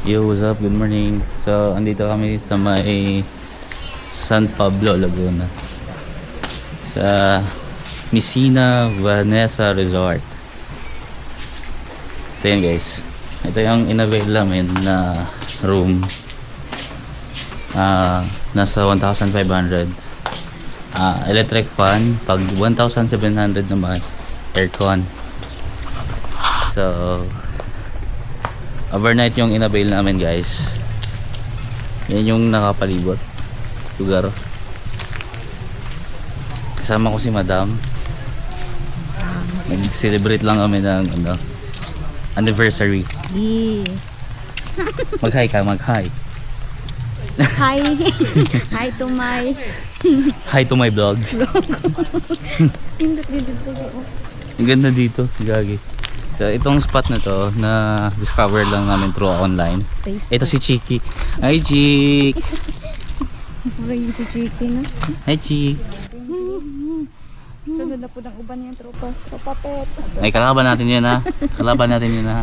Yo, what's up? Good morning. So, andito kami sa may San Pablo, Laguna. Sa Messina Vanessa Resort. Ito yan guys. Ito yung in-avail namin na room. Nasa 1,500. Electric fan. Pag 1,700 naman, aircon. So, overnight yung in-avail namin guys. Yan yung nakapalibot lugar. Kasama ko si madam. Nag-celebrate lang kami ng anniversary. Mag-hi ka, mag-hi. Hi. Hi to my Hi to my vlog. Ang ganda dito, gagi. So itong spot na to na discover lang namin through online. Ito si Chiki. Hi Chik. Okay, si Chiki na. Hi Chik. Sunod na po ng uban yung tropa pets. Ay kalaban natin yun ha. Kalaban natin yun ha.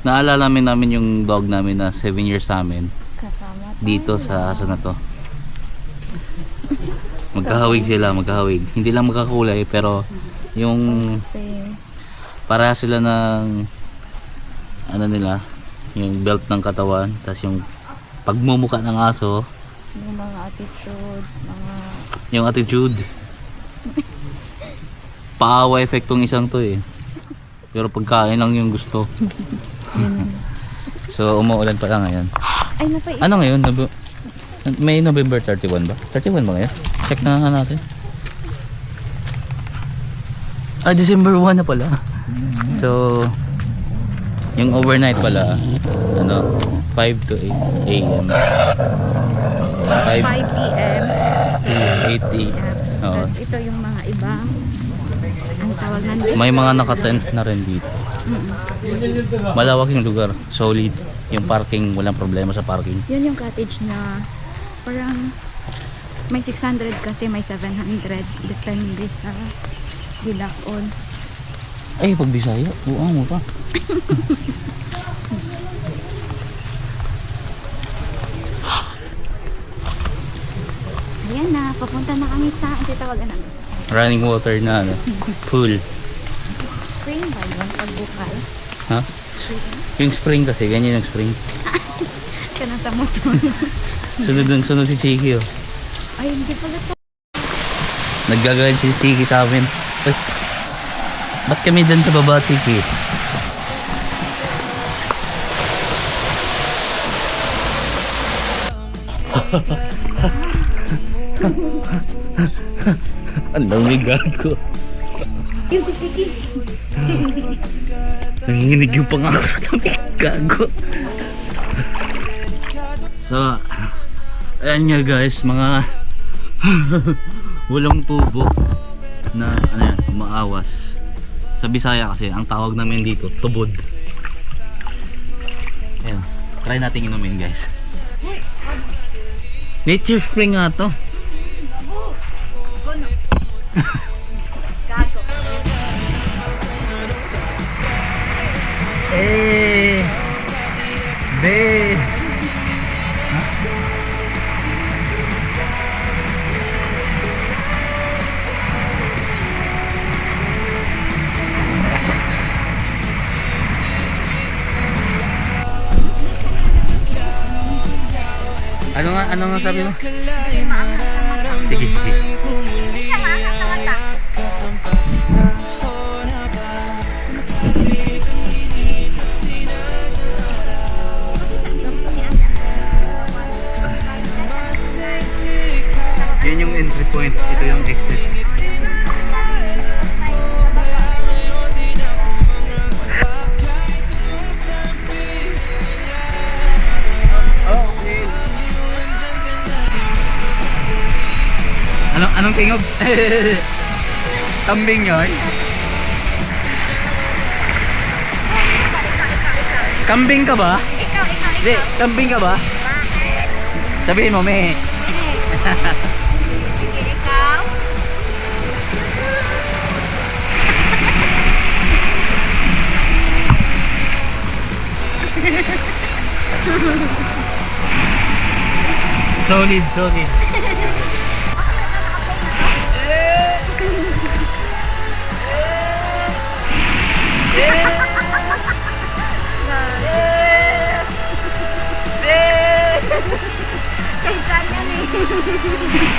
Naalala namin yung dog namin na 7 years sa amin. Kasama tayo. Dito sa aso na to. Magkahawig sila, magkahawig. Hindi lang magkakulay pero yung para sila ng ano nila, yung belt ng katawan, tas yung pagmumuka ng aso, Yung mga attitude, yung attitude. Paawa effect tong isang to eh. Pero pagkain lang yung gusto. So umuulan pa lang ngayon. Ay, napay. Ano ngayon? May November 31 ba? 31 ba ngayon? Check na nga natin. December 1 na pala. So yung overnight pala 5 to 8 a.m. 5 p.m. to 8 a.m. Oo. Tapos ito yung mga ibang ang tawag nandito. May mga naka-tent na rin dito. Malawak yung lugar, solid. Yung parking, walang problema sa parking. Yun yung cottage na parang may 600 kasi may 700 depende sa Dilakon. Ay, pag Bisaya, buang mo pa. Ayan na, papunta na kami sa ang titawagan namin. Running water na, pool. Spring ba yun? Pagbukal? Ha? Yung spring kasi, ganyan yung spring. Ka na sa motor. Sunod si Chiki oh. Ay, hindi pala to. Naggagawin si Chiki sa amin. Uy, ba't kami dyan sa baba, Chiki? Ang lamig gago. Yung si Kiki. Nanginginig yung pangako sa lamig gago. So, ayan nga guys, mga walang tubo na umaawas. Sa Bisaya kasi, ang tawag namin dito, tubod. Ayan, try natin inumin guys. Nature spring nga to. Gago. Be. Ano nga sabi mo? Sige, sige. Yan yung entry point, ito yung exit. Anong tingog? Kambing yun? Kambing ka ba? Ikaw. Hindi, kambing ka ba? Sabihin mo, me. Ikaw? Solid, solid. Kaisan yan eh.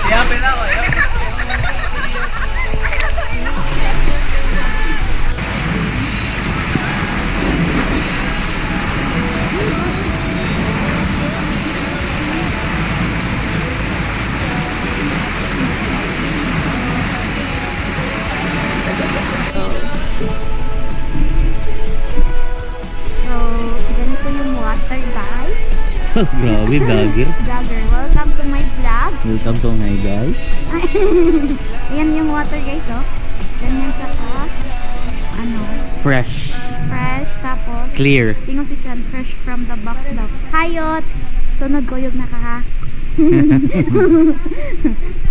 Yapin ako, So, ganito yung water guys. Grabe, vlogger. Vlogger, welcome to my vlog. Welcome to my guys. Ayan yung water guys, oh. Ganyan sa ano, Fresh. fresh, tapos, Clear. tingnan si Chan, fresh from the box daw. Hayot! Sunod ko yung naka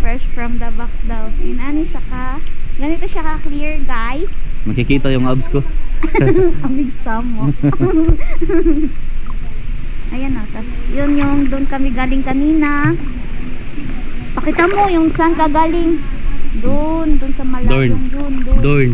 fresh from the box daw. Inani siya ka. Ganito siya ka clear guys. Makikita yung abs ko. Amig mo. Ayan o. Tas, yun yung doon kami galing kanina. Pakita mo yung saan ka galing. Doon sa malayong Doon. doon. Dorn.